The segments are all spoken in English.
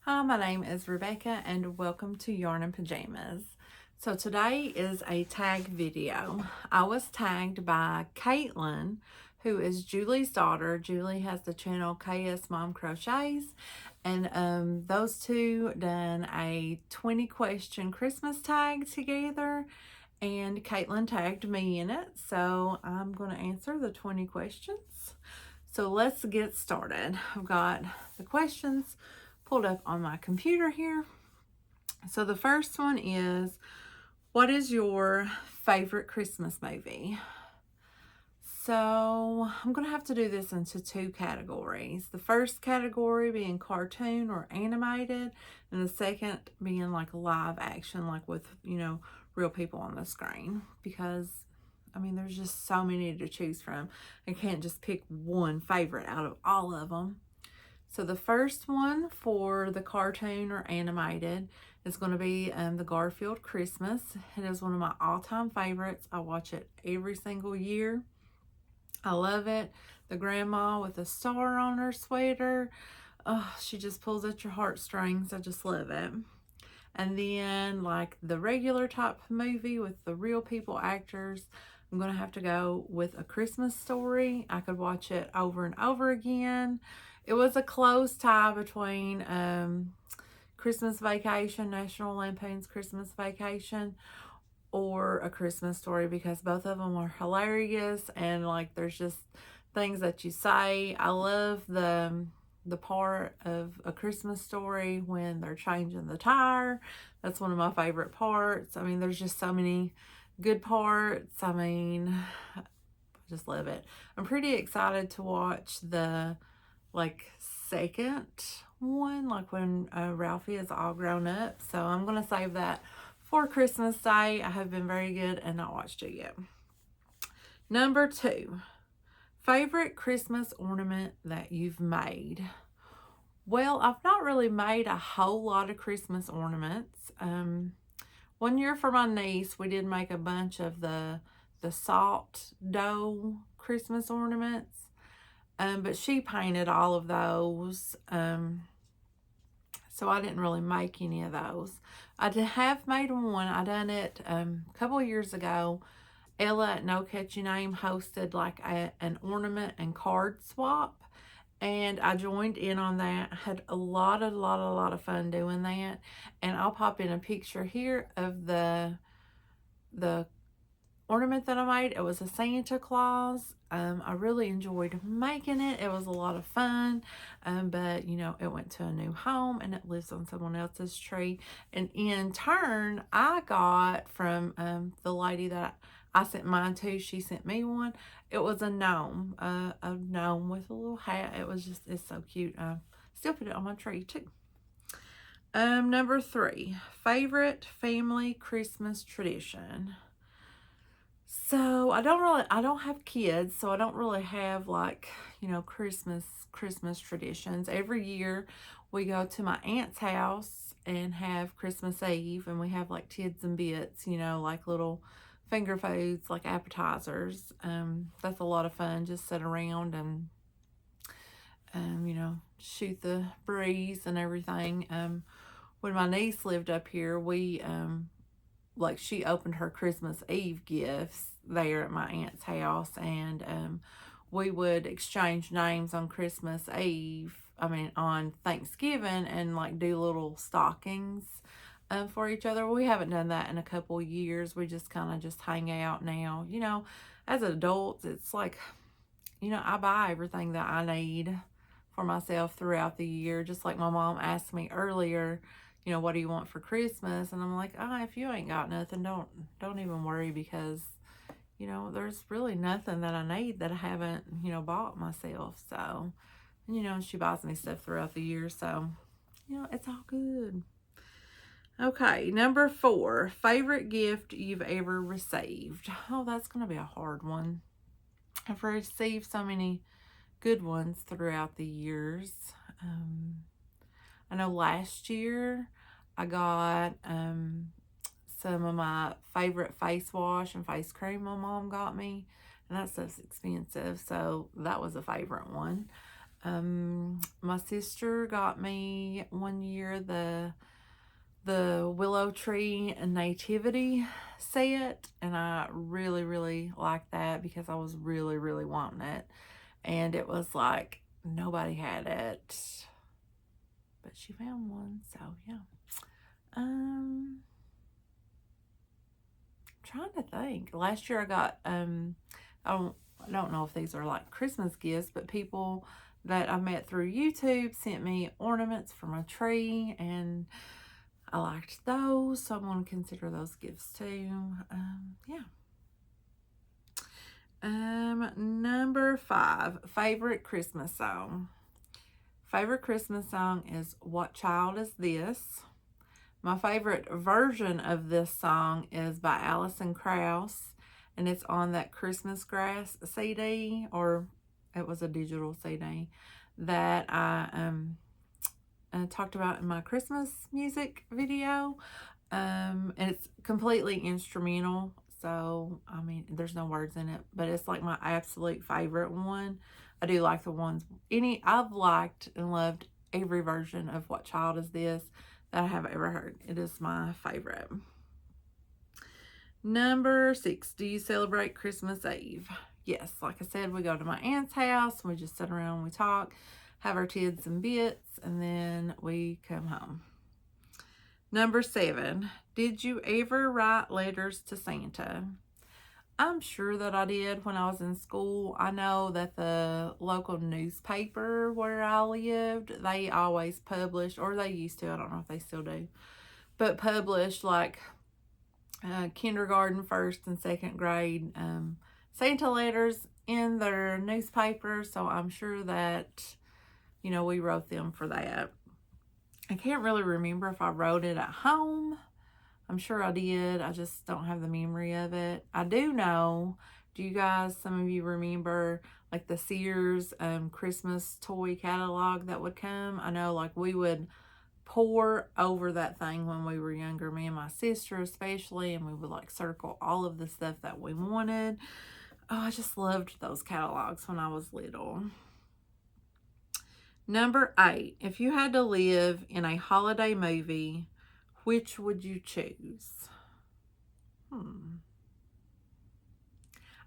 Hi, my name is Rebecca and welcome to Yarn and Pajamas. So today is a tag video. I was tagged by Caitlin, who is Julie's daughter. Julie has the channel KS Mom Crochets, and those two done a 20 question Christmas tag together, and Caitlin tagged me in it. So I'm going to answer the 20 questions. So let's get started. I've got the questions pulled up on my computer here. So the first one is, what is your favorite Christmas movie? So I'm going to have to do this into two categories. The first category being cartoon or animated, and the second being like live action, like with, real people on the screen. Because, there's just so many to choose from. I can't just pick one favorite out of all of them. So the first one for the cartoon or animated is going to be the Garfield Christmas. It is one of my all-time favorites. I watch it every single year. I love it. The grandma with a star on her sweater. Oh, she just pulls at your heartstrings. I just love it. And then like the regular type movie with the real people actors, I'm going to have to go with A Christmas Story. I could watch it over and over again. It was a close tie between Christmas Vacation, National Lampoon's Christmas Vacation, or A Christmas Story, because both of them are hilarious, and like there's just things that you say. I love the part of A Christmas Story when they're changing the tire. That's one of my favorite parts. There's just so many good parts. I just love it. I'm pretty excited to watch the second one, like when Ralphie is all grown up. So I'm going to save that for Christmas Day. I have been very good and not watched it yet. Number 2, favorite Christmas ornament that you've made. Well, I've not really made a whole lot of Christmas ornaments. One year for my niece, we did make a bunch of the salt dough Christmas ornaments. But she painted all of those. So I didn't really make any of those. I have made one. I done it a couple of years ago. Ella at No Catchy Name hosted like an ornament and card swap, and I joined in on that. I had a lot of fun doing that. And I'll pop in a picture here of the ornament that I made. It was a Santa Claus. I really enjoyed making it. It was a lot of fun, but it went to a new home and it lives on someone else's tree. And in turn, I got from the lady that I sent mine to, she sent me one. It was a gnome with a little hat. It's so cute. I still put it on my tree too. Number 3, favorite family Christmas tradition. So I don't have kids, so I don't really have Christmas traditions. Every year we go to my aunt's house and have Christmas Eve, and we have like tids and bits, like little finger foods, like appetizers. That's a lot of fun. Just sit around and shoot the breeze and everything. When my niece lived up here, we she opened her Christmas Eve gifts there at my aunt's house, and we would exchange names on Christmas Eve, on Thanksgiving, and do little stockings for each other. We haven't done that in a couple years. We just kind of just hang out now. As adults, it's I buy everything that I need for myself throughout the year. Just like my mom asked me earlier, what do you want for Christmas? And I'm like, if you ain't got nothing, don't even worry, because, there's really nothing that I need that I haven't, bought myself. So, she buys me stuff throughout the year. So, it's all good. Okay, number 4, favorite gift you've ever received. Oh, that's going to be a hard one. I've received so many good ones throughout the years. I know last year I got some of my favorite face wash and face cream my mom got me, and that stuff's expensive, so that was a favorite one. My sister got me one year the willow tree nativity set, and I really, really liked that because I was really, really wanting it. And it was like nobody had it, but she found one, so yeah. I'm trying to think. Last year I got I don't know if these are like Christmas gifts, but people that I met through YouTube sent me ornaments for my tree, and I liked those, so I'm going to consider those gifts too. Yeah. Number 5, favorite Christmas song. Favorite Christmas song is What Child Is This? My favorite version of this song is by Alison Krauss, and it's on that Christmas Grass CD, or it was a digital CD that I talked about in my Christmas music video. And it's completely instrumental, so I mean there's no words in it, but it's like my absolute favorite one. I do like the ones I've liked and loved every version of What Child Is This that I have ever heard. It is my favorite. Number 6, do you celebrate Christmas Eve? Yes, like I said, we go to my aunt's house, we just sit around, we talk, have our tidbits and bits, and then we come home. Number 7, did you ever write letters to Santa? I'm sure that I did when I was in school. I know that the local newspaper where I lived, they always published, or they used to, I don't know if they still do, but published like kindergarten, first and second grade Santa letters in their newspaper. So I'm sure that, you know, we wrote them for that. I can't really remember if I wrote it at home. I'm sure I did. I just don't have the memory of it. I do know, do you guys, some of you remember like the Sears Christmas toy catalog that would come? I know like we would pour over that thing when we were younger, me and my sister especially, and we would like circle all of the stuff that we wanted. Oh, I just loved those catalogs when I was little. Number 8, if you had to live in a holiday movie, which would you choose?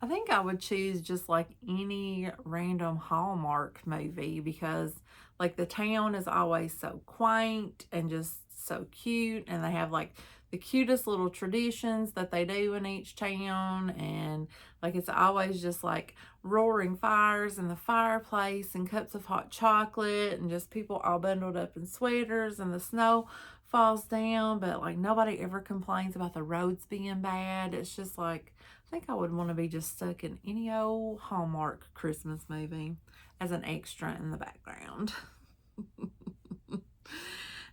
I think I would choose just like any random Hallmark movie, because like the town is always so quaint and just so cute, and they have like the cutest little traditions that they do in each town, and like it's always just like roaring fires in the fireplace and cups of hot chocolate and just people all bundled up in sweaters, and the snow falls down, but like nobody ever complains about the roads being bad. It's just like, I think I would want to be just stuck in any old Hallmark Christmas movie as an extra in the background.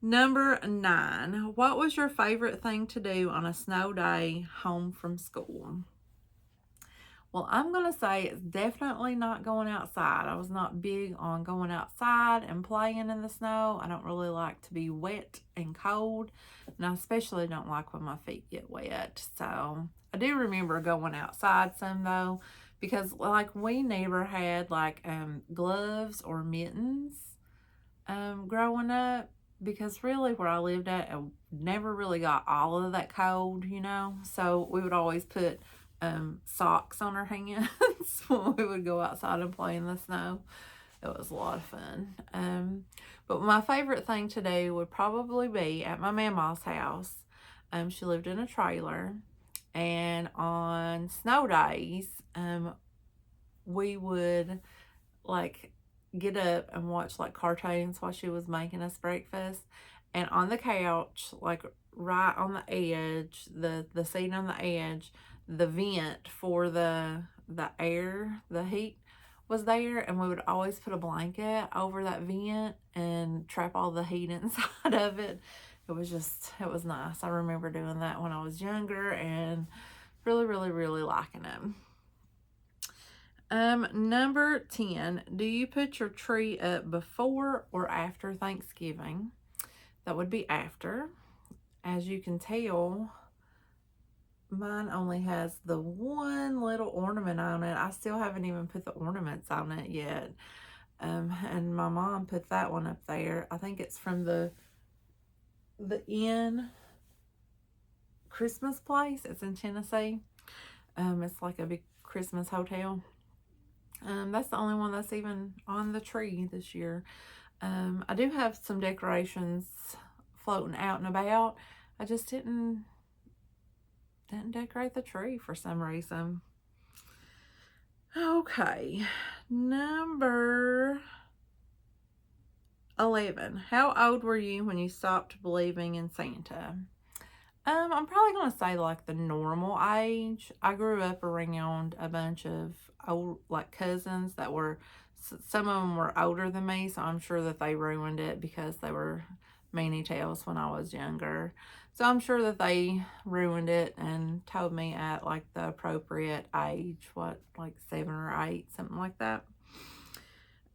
Number 9, what was your favorite thing to do on a snow day home from school? Well, I'm going to say it's definitely not going outside. I was not big on going outside and playing in the snow. I don't really like to be wet and cold, and I especially don't like when my feet get wet. So I do remember going outside some though, because like we never had like gloves or mittens growing up, because really where I lived at, it never really got all of that cold, you know. So we would always put socks on our hands when we would go outside and play in the snow. It was a lot of fun. But my favorite thing to do would probably be at my mama's house. She lived in a trailer, and on snow days, we would like get up and watch like cartoons while she was making us breakfast. And on the couch, like right on the edge, the seat on the edge, the vent for the air, the heat was there, and we would always put a blanket over that vent and trap all the heat inside of it. It was nice. I remember doing that when I was younger and really, really, really liking it. Number 10, do you put your tree up before or after Thanksgiving? That would be after. As you can tell, mine only has the one little ornament on it. I still haven't even put the ornaments on it yet. And my mom put that one up there. I think it's from the Inn Christmas place. It's in Tennessee. It's like a big Christmas hotel. That's the only one that's even on the tree this year. I do have some decorations floating out and about. I just didn't decorate the tree for some reason. Okay, number 11. How old were you when you stopped believing in Santa? I'm probably going to say like the normal age. I grew up around a bunch of old, like cousins that were, some of them were older than me, so I'm sure that they ruined it because they were meanie tails when I was younger. So I'm sure that they ruined it and told me at like the appropriate age, what, like 7 or 8, something like that.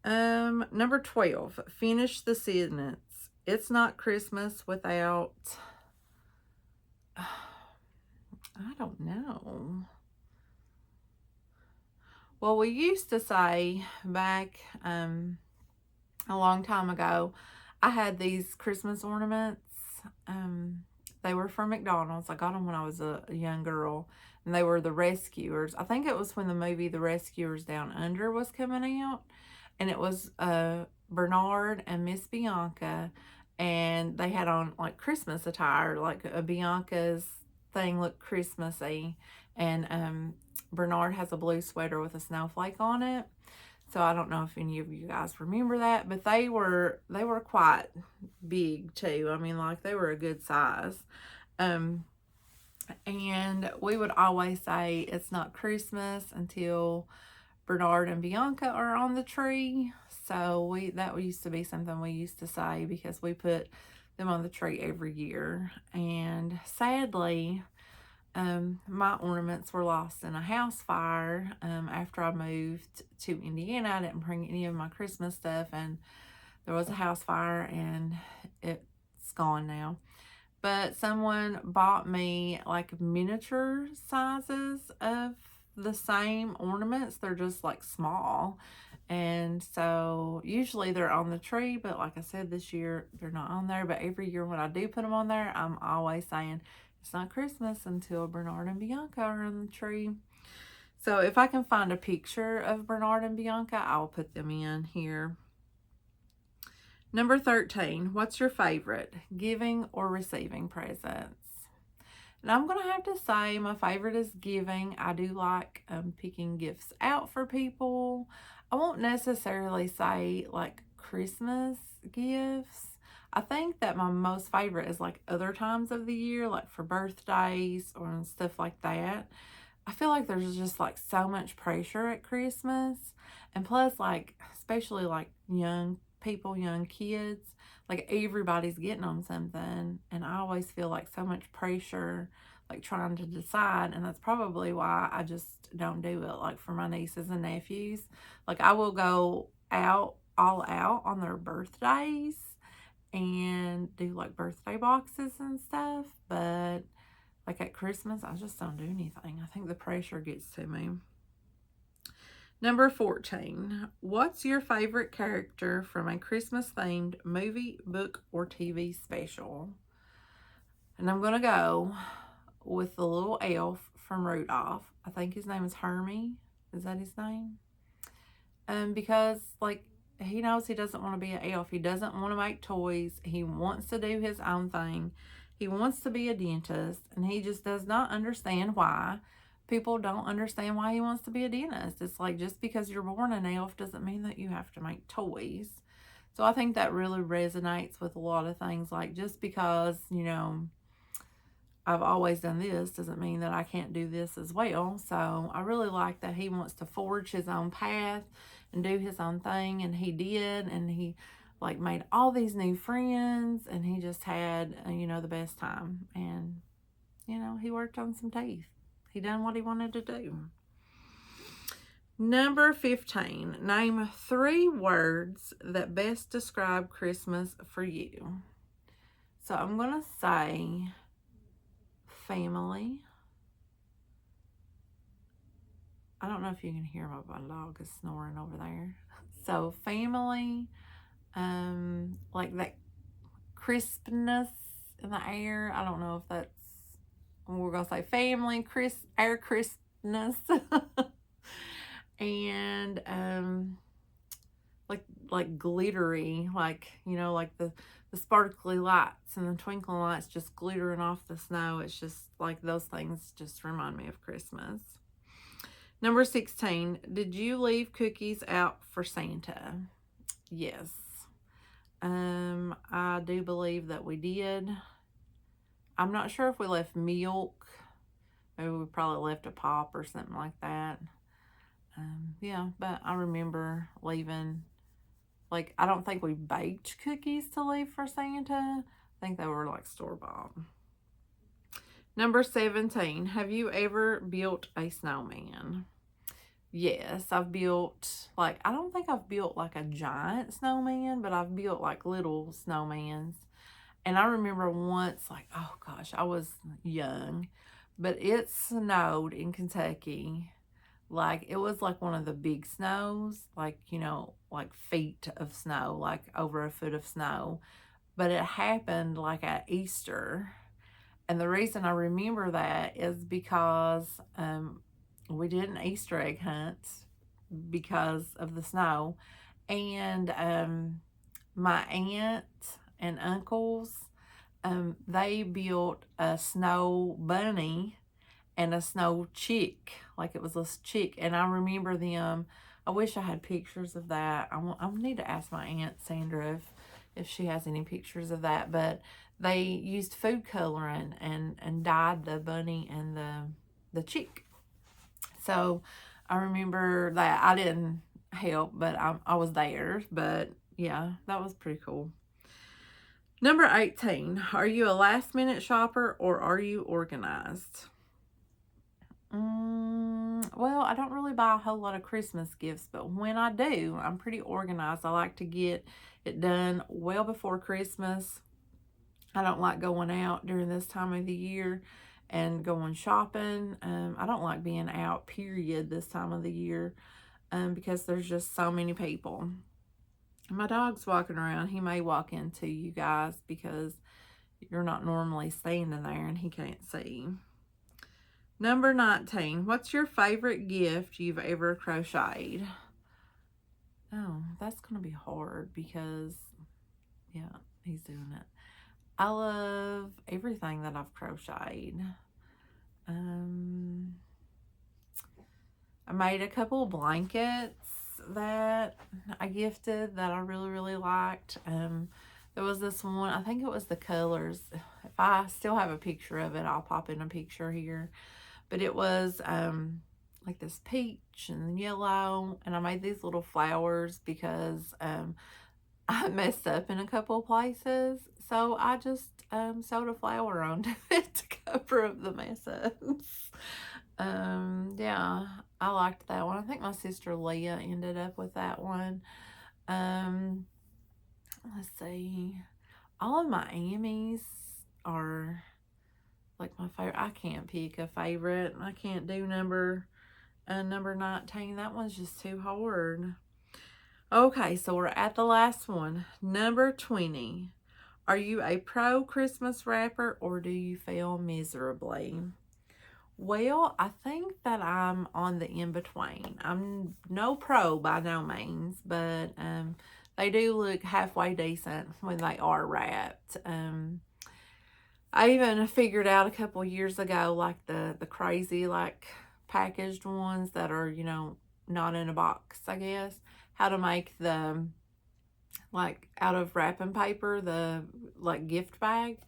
Number 12, finish the sentence. It's not Christmas without, I don't know. Well, we used to say back a long time ago, I had these Christmas ornaments. They were from McDonald's. I got them when I was a young girl, and they were the Rescuers. I think it was when the movie The Rescuers Down Under was coming out, and it was Bernard and Miss Bianca, and they had on like Christmas attire, like Bianca's thing looked Christmassy, and Bernard has a blue sweater with a snowflake on it. So I don't know if any of you guys remember that, but they were quite big too. I mean, like they were a good size. And we would always say it's not Christmas until Bernard and Bianca are on the tree. So that used to be something we used to say because we put them on the tree every year. And sadly, my ornaments were lost in a house fire after I moved to Indiana. I didn't bring any of my Christmas stuff, and there was a house fire, and it's gone now. But someone bought me like miniature sizes of the same ornaments. They're just like small. And so usually they're on the tree, but like I said, this year they're not on there. But every year when I do put them on there, I'm always saying it's not Christmas until Bernard and Bianca are on the tree. So if I can find a picture of Bernard and Bianca, I'll put them in here. Number 13, what's your favorite, giving or receiving presents? And I'm going to have to say my favorite is giving. I do like picking gifts out for people. I won't necessarily say like Christmas gifts. I think that my most favorite is like other times of the year, like for birthdays or stuff like that. I feel like there's just like so much pressure at Christmas. And plus, like, especially like young people, young kids, like everybody's getting them something. And I always feel like so much pressure, like trying to decide. And that's probably why I just don't do it. Like for my nieces and nephews, like I will go all out on their birthdays and do like birthday boxes and stuff. But like at Christmas, I just don't do anything. I think the pressure gets to me. Number 14, what's your favorite character from a Christmas-themed movie, book, or TV special? And I'm going to go with the little elf from Rudolph. I think his name is Hermie. Is that his name? Because, like, he knows he doesn't want to be an elf. He doesn't want to make toys. He wants to do his own thing. He wants to be a dentist, and he just does not understand why people don't understand why he wants to be a dentist. It's like just because you're born an elf doesn't mean that you have to make toys. So I think that really resonates with a lot of things. Like just because, you know, I've always done this doesn't mean that I can't do this as well. So I really like that he wants to forge his own path and do his own thing. And he did. And he like made all these new friends. And he just had, you know, the best time. And, you know, he worked on some teeth. He done what he wanted to do. Number 15. Name 3 words that best describe Christmas for you. So I'm going to say family. I don't know if you can hear my dog is snoring over there. So family, like that crispness in the air. I don't know if that's, we're gonna say family, air crispness. And like glittery, like, you know, like the sparkly lights and the twinkling lights just glittering off the snow. It's just like those things just remind me of Christmas. Number 16, did you leave cookies out for Santa? Yes. I do believe that we did. I'm not sure if we left milk. Maybe we probably left a pop or something like that. Yeah, but I remember leaving, like, I don't think we baked cookies to leave for Santa. I think they were like store-bought. Number 17, have you ever built a snowman? Yes, I've built, like, I don't think I've built like a giant snowman, but I've built like little snowmans. And I remember once, like, oh gosh, I was young, but it snowed in Kentucky. Like, it was like one of the big snows, like, you know, like feet of snow, like over a foot of snow. But it happened like at Easter. And the reason I remember that is because we did an Easter egg hunt because of the snow. And my aunt and uncles, they built a snow bunny and a snow chick, like it was a chick. And I remember them. I wish I had pictures of that. I need to ask my Aunt Sandra if she has any pictures of that. But they used food coloring and dyed the bunny and the chick. So I remember that. I didn't help, but I was there. But yeah, that was pretty cool. Number 18, are you a last minute shopper or are you organized? Well, I don't really buy a whole lot of Christmas gifts, but when I do, I'm pretty organized. I like to get it done well before Christmas. I don't like going out during this time of the year and going shopping. I don't like being out, period, this time of the year because there's just so many people. My dog's walking around. He may walk into you guys because you're not normally standing there and he can't see. Number 19, what's your favorite gift you've ever crocheted? Oh, that's going to be hard because, yeah, he's doing it. I love everything that I've crocheted. I made a couple of blankets that I gifted that I really, really liked. There was this one, I think it was the colors. If I still have a picture of it, I'll pop in a picture here. But it was like this peach and yellow, and I made these little flowers because I messed up in a couple of places. So I just sewed a flower onto it to cover up the mess ups. Yeah, I liked that one. I think my sister Leah ended up with that one. Let's see. All of my Amy's are like my favorite. I can't pick a favorite. I can't do number 19. That one's just too hard. Okay, so we're at the last one. Number 20. Are you a pro Christmas wrapper or do you fail miserably? Well, I think that I'm on the in-between. I'm no pro by no means, but they do look halfway decent when they are wrapped. I even figured out a couple years ago, like the crazy, like, packaged ones that are, you know, not in a box, I guess, how to make the, like, out of wrapping paper, the, like, gift bag.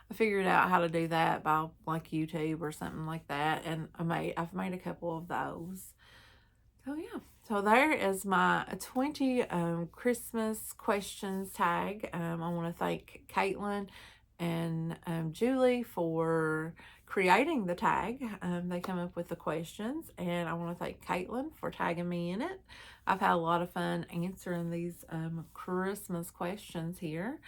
I figured out how to do that by, like, YouTube or something like that, and I've made a couple of those. So, yeah. So, there is my 20 Christmas questions tag. I want to thank Caitlin and Julie for creating the tag. They come up with the questions, and I want to thank Caitlin for tagging me in it. I've had a lot of fun answering these Christmas questions here.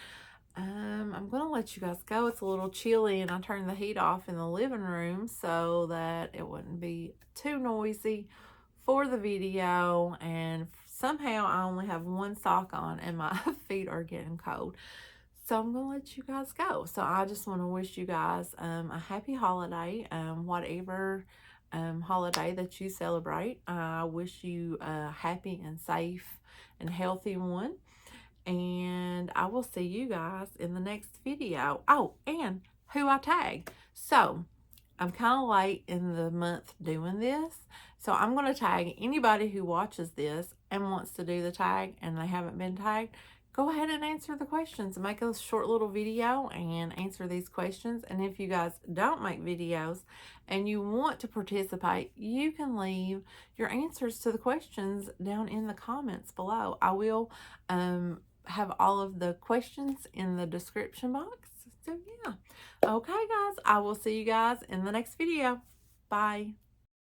I'm going to let you guys go. It's a little chilly, and I turned the heat off in the living room so that it wouldn't be too noisy for the video and somehow I only have one sock on and my feet are getting cold. So I'm going to let you guys go. So I just want to wish you guys a happy holiday, whatever holiday that you celebrate. I wish you a happy and safe and healthy one. And I will see you guys in the next video. Oh, and who I tag. So I'm kind of late in the month doing this. So I'm going to tag anybody who watches this and wants to do the tag and they haven't been tagged. Go ahead and answer the questions. Make a short little video and answer these questions. And if you guys don't make videos and you want to participate, you can leave your answers to the questions down in the comments below. I will have all of the questions in the description box. So yeah. Okay, guys, I will see you guys in the next video. Bye.